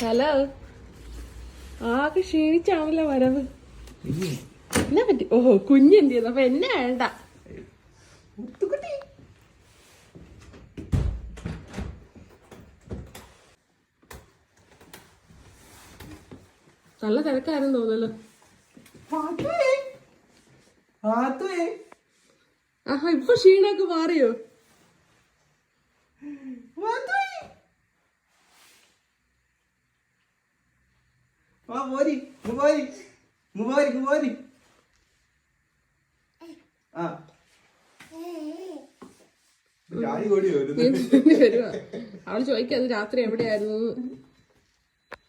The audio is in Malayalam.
ഹലോ. ആകെ ക്ഷീണിച്ചാണല്ലോ വരവ്. എന്നാ പറ്റി? ഓഹോ, കുഞ്ഞെന്ത് ചെയ്യുന്നു? അപ്പൊ എന്നെ വേണ്ട. നല്ല തിരക്കാരും തോന്നല്ലോ. ആഹാ, ഇപ്പൊ ക്ഷീണൊക്കെ മാറിയോ? അവള് ചോദിക്കാത് രാത്രി എവിടെയായിരുന്നു.